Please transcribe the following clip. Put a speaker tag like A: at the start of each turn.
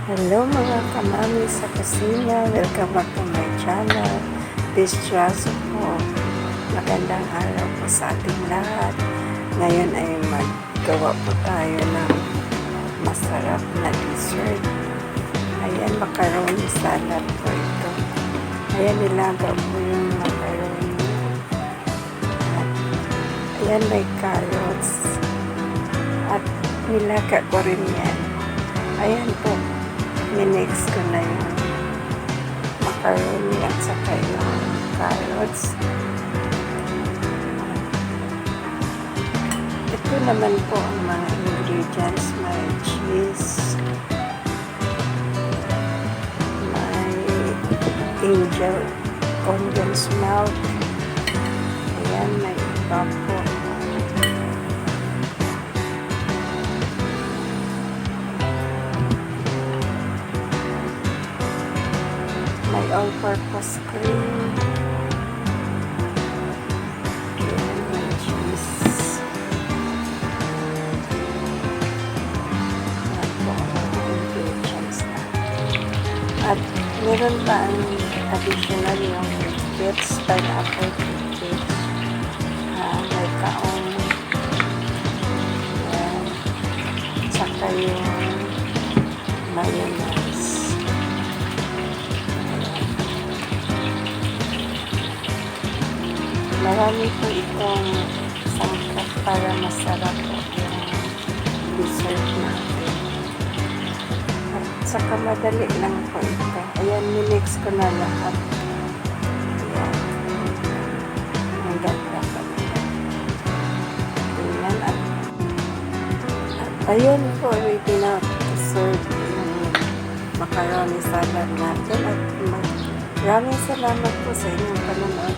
A: Hello mga kamami sa kusina, welcome back to my channel. This Trazo po. Magandang araw po sa ating lahat. Ngayon ay maggawa po tayo ng masarap na dessert. Ayan, macaroni salad po ito. Ayan, nilaga po yung macaroni. Ayan, may carrots. At nilaga ko rin yan. Ayan po. Minix ko na yung macaroni at saka yung carrots. Ito naman po ang mga ingredients. May cheese, may angel condensed milk, ayan, may iba po. May all-purpose cream. Ayan, may cheese. Ayan po ang mga ingredients na. At meron pa ang additional yung bits, pineapple bits. May kaong. Ayan. Tsaka yung mayonnaise. Marami po itong sangkap para masarap po yung dessert natin. At saka madali lang po ito. Ayan, minix ko na lahat. Ayan. Ang ganda po ito. Ayan. At ayun po, ready na to serve yung macaroni salad natin. At maraming salamat po sa inyong panonood.